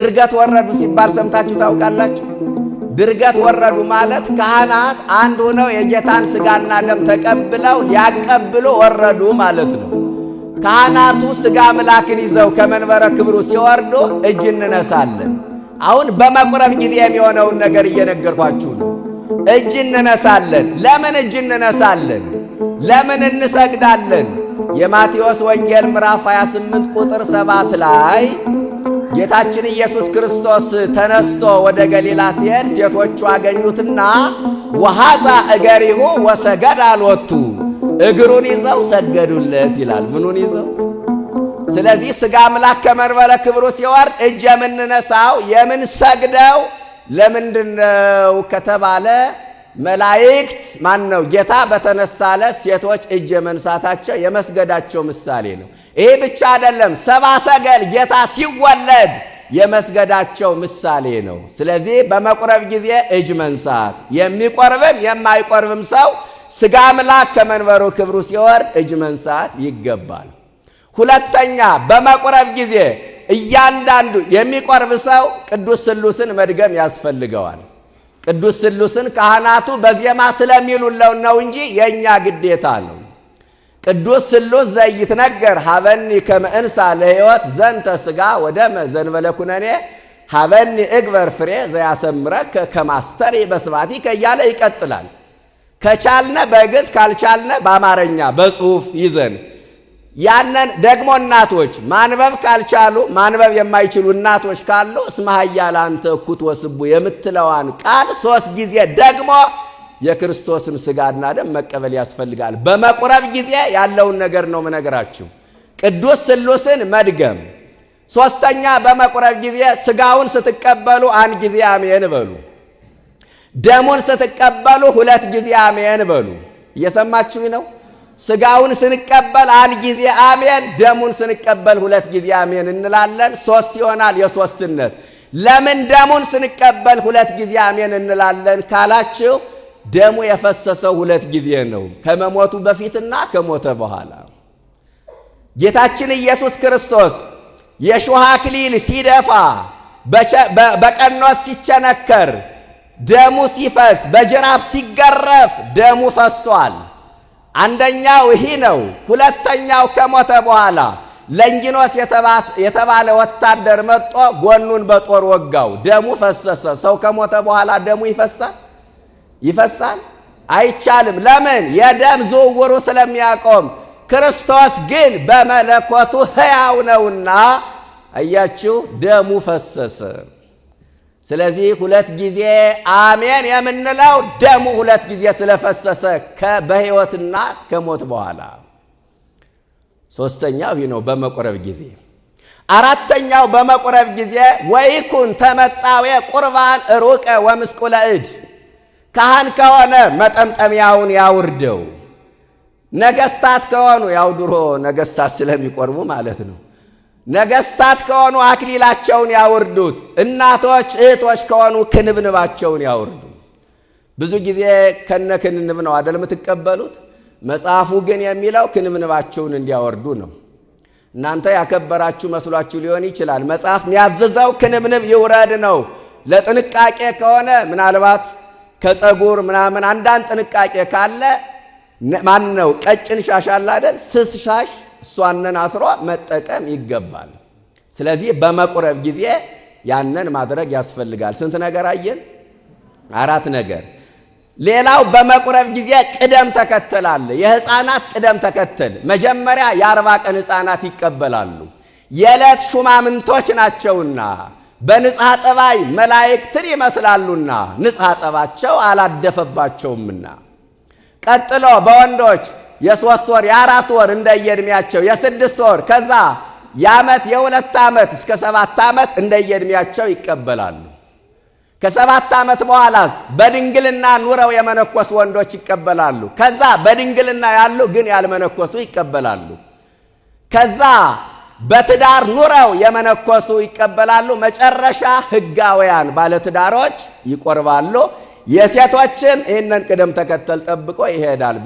ድርገት ወረዱ ሲባል ሰምታችሁ ታውቃላችሁ? ድርገት ወረዱ ማለት ካህናት አንድ ሆነው የጌታን ሥጋና ደም ተቀብለው ሊያቀብሉ ወረዱ ማለት ነው። ካህናቱ ሥጋ አምላክን ይዘው ከመንበረ ክብሩ ሲወርዱ እጅ እንነሳለን። አሁን በመቁረብ ጊዜ የሚሆነውን ነገር እየነገርኳችሁ ነው። እጅ እንነሳለን። ለምን እጅ እንነሳለን? ለምን እንሰግዳለን? የማቴዎስ ወንጌል ምዕራፍ 28 ቁጥር 7 ላይ ጌታችን ኢየሱስ ክርስቶስ ተነስቶ ወደ ገሊላ ሲሄድ ሴቶቹ አገኙትና ወሐዛ እገሪሁ ወሰገድ አልወቱ፣ እግሩን ይዘው ሰገዱለት ይላል። ምኑን ይዘው? ስለዚህ ሥጋ አምላክ ከመንበረ ክብሩ ሲወርድ እጅ የምንነሳው የምንሰግደው ለምንድነው ከተባለ መላእክት ነው ጌታ በተነሳለ ሴቶች እጅ የመንሳታቸው የመስገዳቸው ምሳሌ ነው። ይሄ ብቻ አይደለም፣ ሰብአ ሰገል ጌታ ሲወለድ የመስገዳቸው ምሳሌ ነው። ስለዚህ በመቁረብ ጊዜ እጅ መንሳት፣ የሚቆርብም የማይቆርብም ሰው ሥጋ አምላክ ከመንበሩ ክብሩ ሲወርድ እጅ መንሳት ይገባል። ሁለተኛ፣ በመቁረብ ጊዜ እያንዳንዱ የሚቆርብ ሰው ቅዱስ ስሉስን መድገም ያስፈልገዋል። ቅዱስ ስሉስን ካህናቱ በዜማ ስለሚሉለው ነው እንጂ የኛ ግዴታ ነው። ቅዱስ ስሉስ ዘይትነገር ሀበኒ ከመ እንሣ ለሕይወት ዘንተ ሥጋ ወደመ ዘእንበለ ኩነኔ ሀበኒ እግበር ፍሬ ዘያሰምረከ ከመ አስተሪ በስብሐቲከ እያለ ይቀጥላል። ከቻልነ በግዕዝ ካልቻልነ በአማርኛ በጽሑፍ ይዘን ያንን ደግሞ እናቶች ማንበብ ካልቻሉ ማንበብ የማይችሉ እናቶች ካሉ እስመ ኃያላን እኩት ወስቡ የምትለዋን ቃል 3 ጊዜ ደግሞ የክርስቶስን ሥጋና ደም መቀበል ያስፈልጋል። በመቁረብ ጊዜ ያለውን ነገር ነው መነግራችሁ። ቅዱስ ስሉስን መድገም። ሶስተኛ፣ በመቁረብ ጊዜ ሥጋውን ስትቀበሉ 1 ጊዜ አሜን በሉ። ደሙን ስትቀበሉ 2 ጊዜ አሜን በሉ። እየሰማችሁ ነው? ሥጋውን ስንቀበል 1 ጊዜ አሜን፣ ደሙን ስንቀበል 2 ጊዜ አሜን እንላለን። 3 ይሆናል የሶስትነት። ለምን ደሙን ስንቀበል 2 ጊዜ አሜን እንላለን ካላችሁ ደሙ የፈሰሰው 2 ጊዜ ነው፣ ከመሞቱ በፊትና ከሞተ በኋላ። ጌታችን ኢየሱስ ክርስቶስ የሾህ አክሊል ሲደፋ፣ በቀኖስ ሲቸነከር ደሙ ሲፈስ፣ በጅራፍ ሲገረፍ ደሙ ፈሷል። አንደኛው ይህ ነው። ሁለተኛው ከሞተ በኋላ ለንጊኖስ የተባለ ወታደር መጥቶ ጎኑን በጦር ወጋው፣ ደሙ ፈሰሰ። ሰው ከሞተ በኋላ ደሙ ይፈሳል? አይቻልም። ለምን? የደም ዝውውሩ ስለሚያቆም። ክርስቶስ ግን በመለኮቱ ሕያው ነውና አያችሁ፣ ደሙ ፈሰሰ። ስለዚህ 2 ጊዜ አሜን የምንለው ደሙ 2 ጊዜ ስለፈሰሰ በሕይወትና ከሞት በኋላ። ሶስተኛው ይህ ነው በመቁረብ ጊዜ። አራተኛው በመቁረብ ጊዜ ወይኩን ተመጣዌ ቁርባን ሩቀ ወምስቁለ እድ፣ ካህን ከሆነ መጠምጠሚያውን ያውርደው። ነገስታት ከሆኑ ያው ድሮ ነገስታት ስለሚቆርቡ ማለት ነው። ነገስታት ከሆኑ አክሊላቸውን ያውርዱት። እናቶች እህቶች ከሆኑ ክንብንባቸውን ያውርዱ። ብዙ ጊዜ ክንብንብ ነው አይደል የምትቀበሉት? መጽሐፉ ግን የሚለው ክንብንባቸውን እንዲያወርዱ ነው። እናንተ ያከበራችሁ መስሏችሁ ሊሆን ይችላል። መጽሐፍ የሚያዝዘው ክንብንብ ይውረድ ነው። ለጥንቃቄ ከሆነ ምናልባት ከፀጉር ምናምን አንዳንድ ጥንቃቄ ካለ ነው ቀጭን ሻሽ አለ አይደል? ስስ ሻሽ እሷንን አስሮ መጠቀም ይገባል። ስለዚህ በመቁረብ ጊዜ ያንን ማድረግ ያስፈልጋል። ስንት ነገር አየን? 4 ነገር። ሌላው በመቁረብ ጊዜ ቅደም ተከተል አለ። የሕፃናት ቅደም ተከተል። መጀመሪያ የ40 ቀን ሕፃናት ይቀበላሉ። የዕለት ሹማምንቶች ናቸውና በንጽሐ ጠባይ መላእክትን ይመስላሉና ንጽሐ ጠባቸው አላደፈባቸውምና። ቀጥሎ በወንዶች የ3 ወር የ4 ወር እንደየዕድሜያቸው የ6 ወር ከዛ የዓመት የ2 ዓመት እስከ 7 ዓመት እንደየዕድሜያቸው ይቀበላሉ። ከ7 ዓመት በኋላስ በድንግልና ኑረው የመነኮሱ ወንዶች ይቀበላሉ። ከዛ በድንግልና ያሉ ግን ያልመነኮሱ ይቀበላሉ። ከዛ በትዳር ኑረው የመነኮሱ ይቀበላሉ። መጨረሻ ሕጋውያን ባለትዳሮች ይቆርባሉ። የሴቶችም ይህንን ቅደም ተከተል ጠብቆ ይሄዳል።